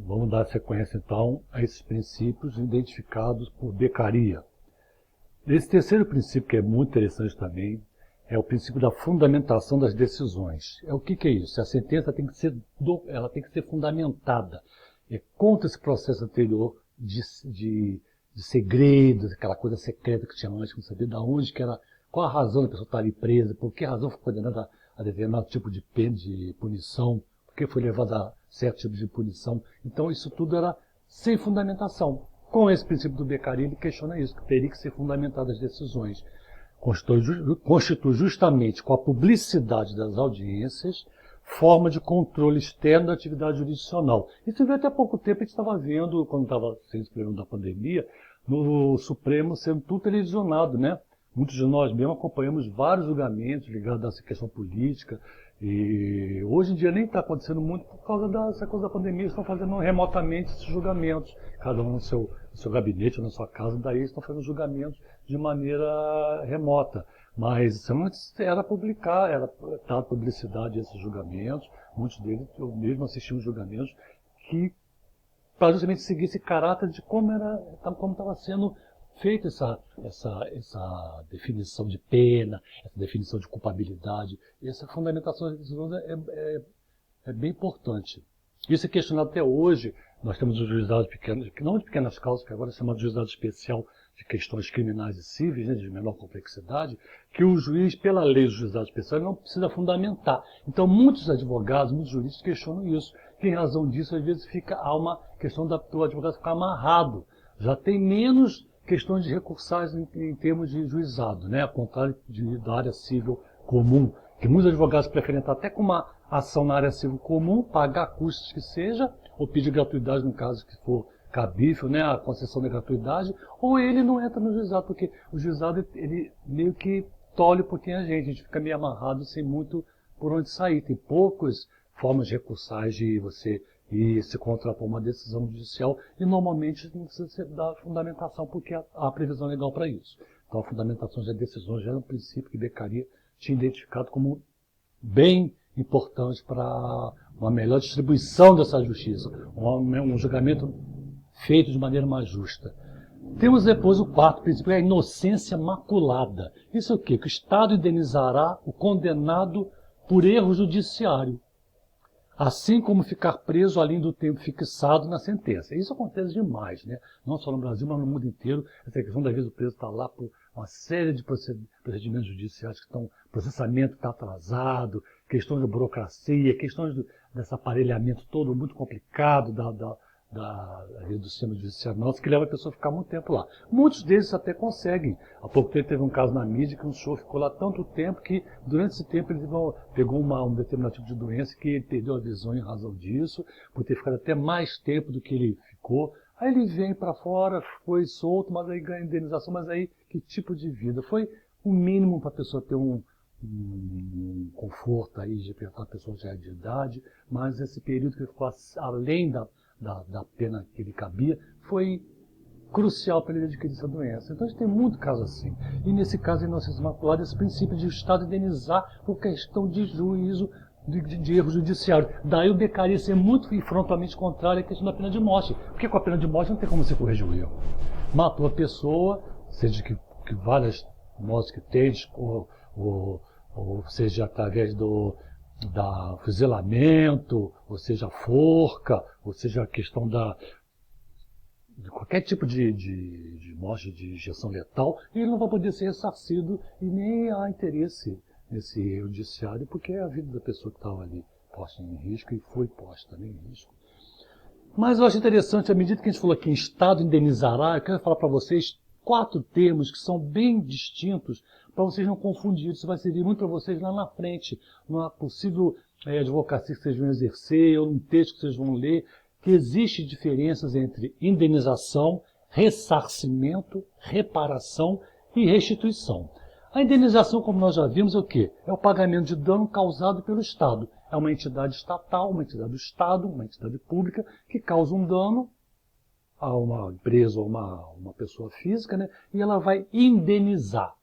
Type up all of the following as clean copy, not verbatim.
Vamos dar sequência, então, a esses princípios identificados por Beccaria. Esse terceiro princípio, que é muito interessante também, é o princípio da fundamentação das decisões. O que é isso? A sentença tem que ser, ela tem que ser fundamentada. É contra esse processo anterior de segredos, aquela coisa secreta que tinha antes, não sabia de onde que era, qual a razão da pessoa estar ali presa, por que razão foi condenada a determinado tipo de pena, de punição, por que foi levada a certo tipo de punição. Então isso tudo era sem fundamentação. Com esse princípio do Beccaria, ele questiona isso, que teria que ser fundamentadas as decisões. Constitui justamente com a publicidade das audiências forma de controle externo da atividade jurisdicional. Isso veio até há pouco tempo, a gente estava vendo, quando estava sendo esse problema da pandemia, no Supremo sendo tudo televisionado, né? Muitos de nós mesmo acompanhamos vários julgamentos ligados a essa questão política, e hoje em dia nem está acontecendo muito por causa dessa coisa da pandemia, estão fazendo remotamente esses julgamentos, cada um no seu gabinete, na sua casa, daí estão fazendo julgamentos de maneira remota. Mas antes era publicar, era dar publicidade a esses julgamentos, muitos deles eu mesmo assisti os julgamentos, que para justamente seguir esse caráter de como estava sendo feita essa definição de pena, essa definição de culpabilidade. Essa fundamentação das decisões é bem importante. Isso é questionado até hoje. Nós temos os juizados pequenos, não de pequenas causas, que agora é chamado de juizado especial de questões criminais e cíveis, né, de menor complexidade, que o juiz, pela lei do juizado especial, não precisa fundamentar. Então, muitos advogados, muitos juristas questionam isso. Que, em razão disso, às vezes há uma questão do advogado ficar amarrado. Já tem menos questões de recursais em termos de juizado, né, ao contrário da área civil comum, que muitos advogados preferem entrar até com uma ação na área civil comum, pagar custos que seja, ou pedir gratuidade no caso que for cabível, né, a concessão da gratuidade, ou ele não entra no juizado, porque o juizado ele meio que tolhe um pouquinho a gente fica meio amarrado sem muito por onde sair. Tem poucas formas recursais de você ir se contrapor uma decisão judicial e normalmente não precisa dar fundamentação porque há previsão legal para isso. Então a fundamentação das decisões já é um princípio que Beccaria tinha identificado como bem importante para uma melhor distribuição dessa justiça, um julgamento feito de maneira mais justa. Temos depois o quarto princípio, a inocência maculada. Isso é o quê? Que o Estado indenizará o condenado por erro judiciário, assim como ficar preso além do tempo fixado na sentença. Isso acontece demais, né? Não só no Brasil, mas no mundo inteiro. Essa questão, das vezes, o preso está lá por uma série de procedimentos judiciais que estão, processamento está atrasado, questões de burocracia, questões desse aparelhamento todo muito complicado do sistema judiciário nosso, que leva a pessoa a ficar muito tempo lá. Muitos deles até conseguem. Há pouco tempo teve um caso na mídia que um senhor ficou lá tanto tempo que, durante esse tempo, ele pegou um determinado tipo de doença que ele perdeu a visão em razão disso, por ter ficado até mais tempo do que ele ficou. Aí ele vem para fora, foi solto, mas aí ganha indenização. Mas aí, que tipo de vida? Foi o mínimo para a pessoa ter um conforto aí, de a pessoa já é de idade, mas esse período que ele ficou além da pena que ele cabia, foi crucial para ele adquirir essa doença. Então a gente tem muito caso assim. E nesse caso, a inocência maculada, esse princípio de o Estado indenizar por questão de juízo, de erro judiciário. Daí o Beccaria ser muito e frontalmente contrário à questão da pena de morte. Porque com a pena de morte não tem como você corrigir o erro. Matou a pessoa, seja que várias mortes que tem, ou seja através do fuzilamento, ou seja, forca, ou seja, a questão de qualquer tipo de morte de injeção letal, ele não vai poder ser ressarcido e nem há interesse nesse erro judiciário, porque é a vida da pessoa que estava ali posta em risco e foi posta também em risco. Mas eu acho interessante, à medida que a gente falou aqui em Estado indenizará, eu quero falar para vocês 4 termos que são bem distintos, para vocês não confundirem. Isso vai servir muito para vocês lá na frente, numa possível advocacia que vocês vão exercer, ou num texto que vocês vão ler, que existem diferenças entre indenização, ressarcimento, reparação e restituição. A indenização, como nós já vimos, é o quê? É o pagamento de dano causado pelo Estado. É uma entidade estatal, uma entidade do Estado, uma entidade pública, que causa um dano a uma empresa ou uma pessoa física, né? E ela vai indenizar.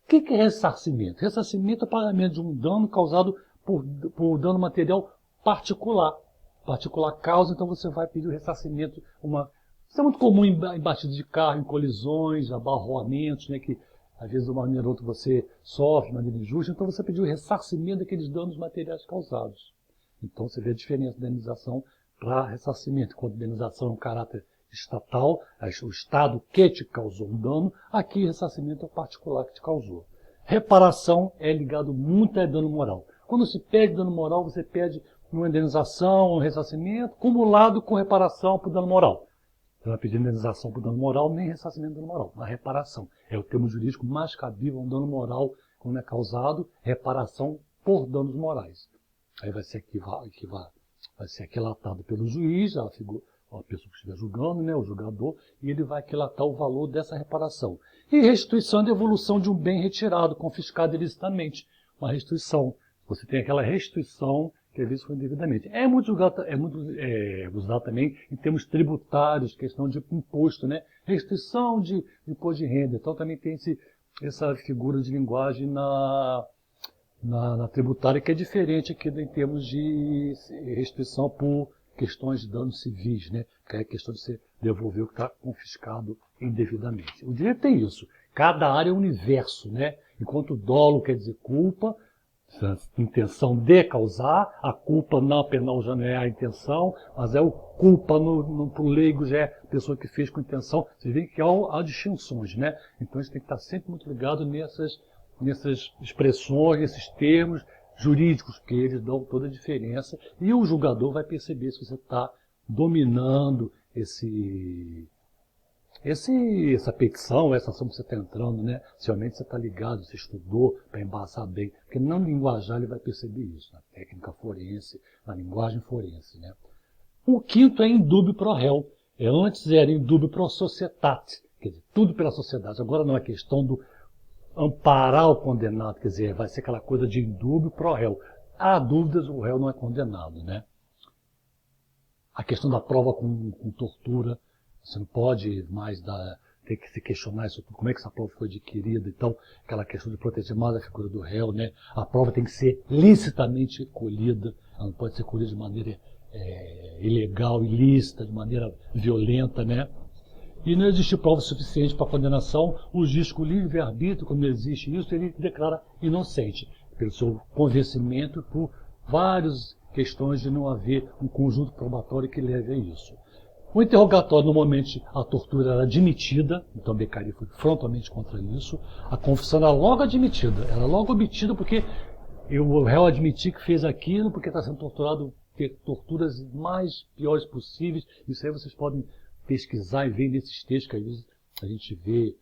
O que é ressarcimento? Ressarcimento é o pagamento de um dano causado por dano material particular. particular causa, então você vai pedir o ressarcimento. Isso é muito comum em batidas de carro, em colisões, abarroamentos, né, que às vezes de uma maneira ou outra você sofre de maneira injusta, então você pediu o ressarcimento daqueles danos materiais causados. Então você vê a diferença da indenização para ressarcimento. Quando a indenização é um caráter estatal, o Estado que te causou um dano, aqui o ressarcimento é o particular que te causou. Reparação é ligado muito a dano moral. Quando se pede dano moral, você pede uma indenização, um ressarcimento, cumulado com reparação por dano moral. Você vai pedir indenização por dano moral, nem ressarcimento por dano moral, mas reparação. É o termo jurídico mais cabível, um dano moral quando é causado, reparação por danos morais. Aí vai ser aquilatado pelo juiz, a pessoa que estiver julgando, né, o julgador, e ele vai aquilatar o valor dessa reparação. E restituição é a devolução de um bem retirado, confiscado ilicitamente. Uma restituição. Você tem aquela restituição que às vezes foi indevidamente. É muito usado também em termos tributários, questão de imposto, né? Restituição de imposto de renda. Então também tem essa figura de linguagem na tributária que é diferente aqui em termos de restituição por questões de danos civis, né? Que é a questão de você devolver o que está confiscado indevidamente. O direito tem isso. Cada área é um universo, né? Enquanto dolo quer dizer culpa, intenção de causar, a culpa na penal já não é a intenção, mas é o culpa para o leigo já é a pessoa que fez com intenção. Vocês veem que há distinções, né? Então a gente tem que estar sempre muito ligado nessas expressões, nesses termos jurídicos, que eles dão toda a diferença, e o julgador vai perceber se você está dominando essa petição, essa ação que você está entrando, né? Se realmente você está ligado, você estudou para embaçar bem, porque não linguajar ele vai perceber isso, na técnica forense, na linguagem forense, né? O quinto é indúbio pro réu. Antes era indúbio pro societate, quer dizer, tudo pela sociedade. Agora não é questão do amparar o condenado, quer dizer, vai ser aquela coisa de indúbio pro réu. Há dúvidas, o réu não é condenado, né? A questão da prova com tortura, você não pode mais ter que se questionar isso, como é que essa prova foi adquirida, então, aquela questão de proteger mais a figura do réu, né? A prova tem que ser licitamente colhida, ela não pode ser colhida de maneira ilegal, ilícita, de maneira violenta, né? E não existe prova suficiente para condenação, o juiz com livre-arbítrio, quando existe isso, ele declara inocente, pelo seu convencimento, por várias questões de não haver um conjunto probatório que leve a isso. O interrogatório, normalmente, a tortura era admitida, então Beccaria foi frontalmente contra isso. A confissão era logo admitida, era logo obtida porque o réu admitir que fez aquilo, porque está sendo torturado, ter torturas mais piores possíveis. Isso aí vocês podem pesquisar e ver nesses textos que às vezes a gente vê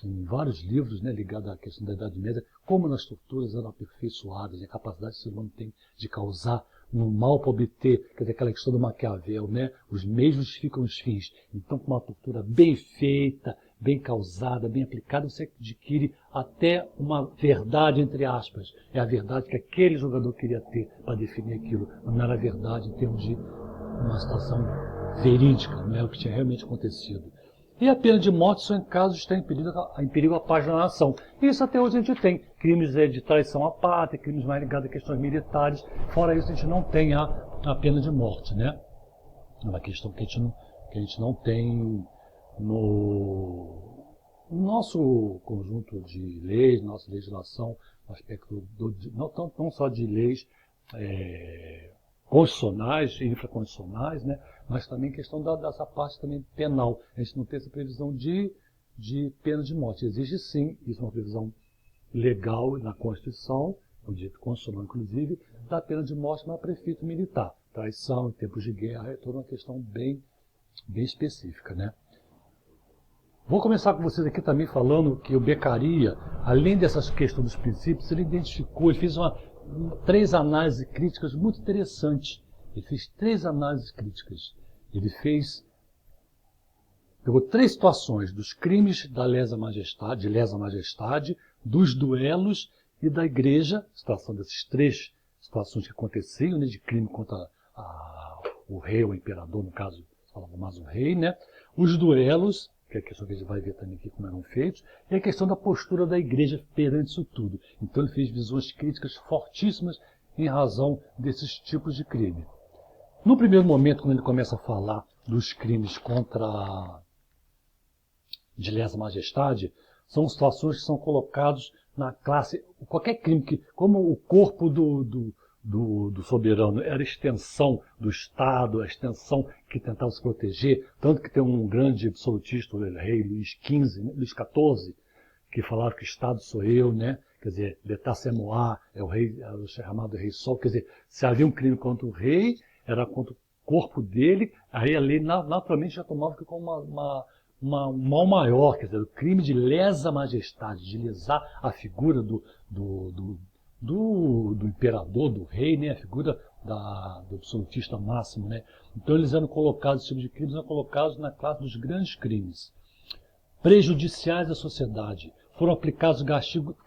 em vários livros, né, ligados à questão da Idade Média, como as torturas eram aperfeiçoadas, a capacidade que o ser humano tem de causar um mal para obter, quer dizer, aquela questão do Maquiavel, né? Os meios justificam os fins. Então, com uma tortura bem feita, bem causada, bem aplicada, você adquire até uma verdade, entre aspas. É a verdade que aquele jogador queria ter para definir aquilo, mas não era a verdade em termos de uma situação verídica, não é o que tinha realmente acontecido. E a pena de morte só em casos de estar em perigo a paz da nação. Isso até hoje a gente tem. Crimes de traição à pátria, crimes mais ligados a questões militares. Fora isso, a gente não tem a pena de morte, né? É uma questão que a gente não tem no nosso conjunto de leis, nossa legislação, no aspecto não só de leis constitucionais e infraconstitucionais, né? Mas também questão dessa parte também penal. A gente não tem essa previsão de pena de morte. Existe sim, isso é uma previsão legal na Constituição, o direito constitucional inclusive, da pena de morte para prefeito militar. Traição em tempos de guerra é toda uma questão bem específica, né? Vou começar com vocês aqui também falando que o Beccaria, além dessas questões dos princípios, ele fez 3 análises críticas muito interessantes. Ele fez 3 análises críticas. Ele pegou 3 situações dos crimes de lesa majestade, dos duelos e da igreja, situação dessas 3 situações que aconteciam, né, de crime contra o rei, o imperador, no caso, falava mais o rei, né? Os duelos, que é a questão que a gente vai ver também aqui como eram feitos, e a questão da postura da igreja perante isso tudo. Então ele fez visões críticas fortíssimas em razão desses tipos de crime. No primeiro momento, quando ele começa a falar dos crimes de lesa majestade, são situações que são colocados na classe, qualquer crime que, como o corpo do soberano era a extensão do Estado, a extensão que tentava se proteger, tanto que tem um grande absolutista, o rei Luís XV, Luís XIV, que falava que o Estado sou eu, né? Quer dizer, l'État c'est moi, é o chamado rei sol. Quer dizer, se havia um crime contra o rei, era contra o corpo dele, aí a lei naturalmente já tomava como um mal maior, quer dizer, o crime de lesa majestade, de lesar a figura do imperador, do rei, né? A figura do absolutista máximo, né? Então eles eram colocados, esse tipo de crimes eram colocados na classe dos grandes crimes prejudiciais à sociedade. Foram aplicados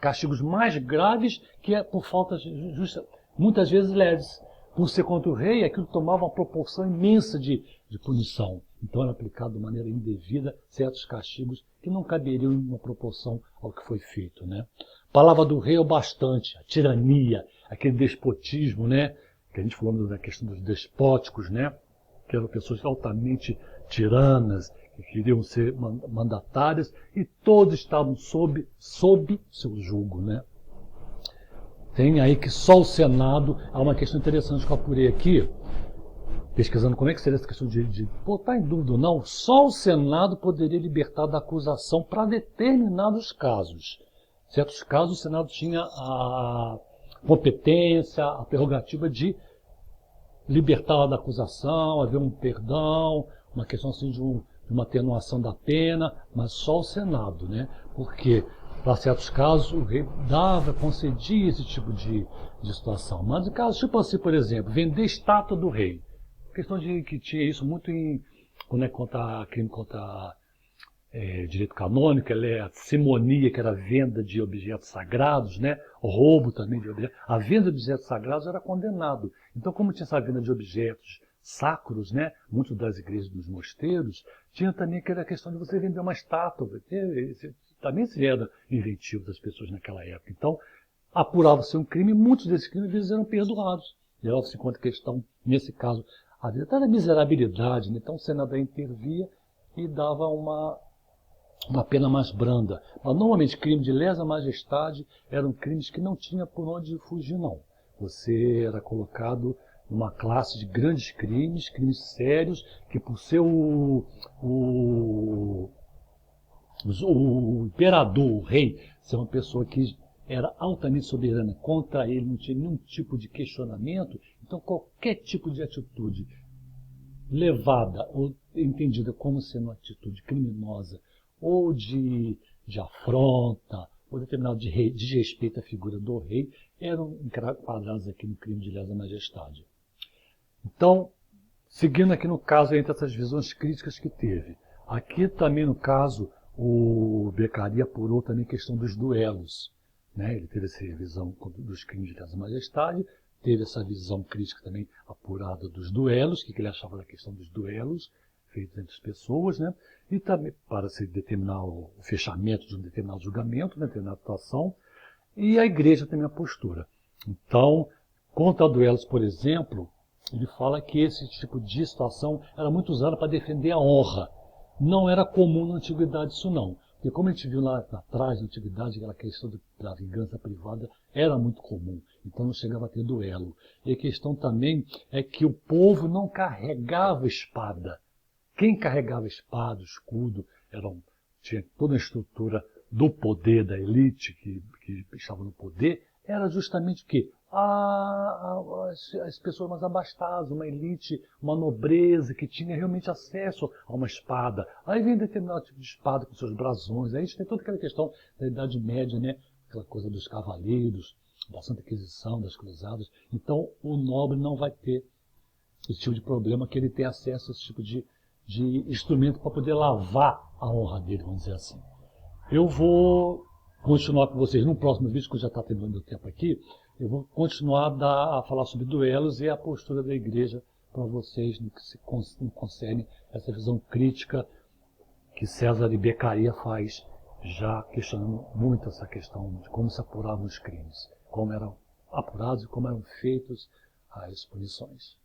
castigos mais graves que é por falta justa, muitas vezes leves. Por ser contra o rei, aquilo tomava uma proporção imensa de punição. Então era aplicado de maneira indevida certos castigos que não caberiam em uma proporção ao que foi feito, né? A palavra do rei é o bastante, a tirania, aquele despotismo, né? Que a gente falou da questão dos despóticos, né? Que eram pessoas altamente tiranas, que queriam ser mandatárias, e todos estavam sob seu jugo, né? Tem aí que só o Senado, há uma questão interessante que eu apurei aqui, pesquisando como é que seria essa questão de botar em dúvida ou não, só o Senado poderia libertar da acusação para determinados casos. Em certos casos, o Senado tinha a competência, a prerrogativa de libertá-la da acusação, haver um perdão, uma questão assim de uma atenuação da pena, mas só o Senado, né? Porque para certos casos o rei concedia esse tipo de situação. Mas em casos tipo assim, por exemplo, vender estátua do rei. Questão de que tinha isso muito quando é crime contra direito canônico, a simonia, que era a venda de objetos sagrados, né? O roubo também de objetos. A venda de objetos sagrados era condenado. Então, como tinha essa venda de objetos sacros, né? Muitos das igrejas dos mosteiros, tinha também aquela questão de você vender uma estátua. Também se era inventivo das pessoas naquela época. Então, apurava-se um crime, e muitos desses crimes às vezes eram perdoados. Levava-se em conta a questão, nesse caso, havia toda a miserabilidade, né? Então o Senado intervia e dava uma pena mais branda. Mas normalmente crime de lesa majestade eram crimes que não tinha por onde fugir, não. Você era colocado numa classe de grandes crimes, crimes sérios, que por ser o imperador, o rei, ser uma pessoa que era altamente soberana, contra ele não tinha nenhum tipo de questionamento, então qualquer tipo de atitude levada ou entendida como sendo uma atitude criminosa ou de afronta, ou determinado de desrespeito à figura do rei, eram enquadrados aqui no crime de lesa majestade. Então, seguindo aqui no caso, entre essas visões críticas que teve, aqui também no caso, o Beccaria apurou também a questão dos duelos, né? Ele teve essa visão dos crimes de lesa majestade, teve essa visão crítica também apurada dos duelos, que ele achava da questão dos duelos feitos entre as pessoas, né? E também para se determinar o fechamento de um determinado julgamento, uma determinada atuação, e a igreja também a postura. Então, contra duelos, por exemplo, ele fala que esse tipo de situação era muito usada para defender a honra. Não era comum na antiguidade isso não. Porque como a gente viu lá atrás, na antiguidade, aquela questão da vingança privada era muito comum. Então não chegava a ter duelo. E a questão também é que o povo não carregava espada. Quem carregava espada, escudo, tinha toda a estrutura do poder da elite que estava no poder, era justamente o quê? As pessoas mais abastadas, uma elite, uma nobreza que tinha realmente acesso a uma espada. Aí vem determinado tipo de espada com seus brasões. Aí a gente tem toda aquela questão da Idade Média, né? Aquela coisa dos cavaleiros, da Santa Inquisição, das cruzadas. Então o nobre não vai ter esse tipo de problema, que ele tem acesso a esse tipo de instrumento para poder lavar a honra dele, vamos dizer assim. Eu vou continuar com vocês no próximo vídeo, que já está terminando meu tempo aqui. Eu vou continuar a falar sobre duelos e a postura da igreja para vocês no que se concerne essa visão crítica que César de Beccaria faz, já questionando muito essa questão de como se apuravam os crimes, como eram apurados e como eram feitos as punições.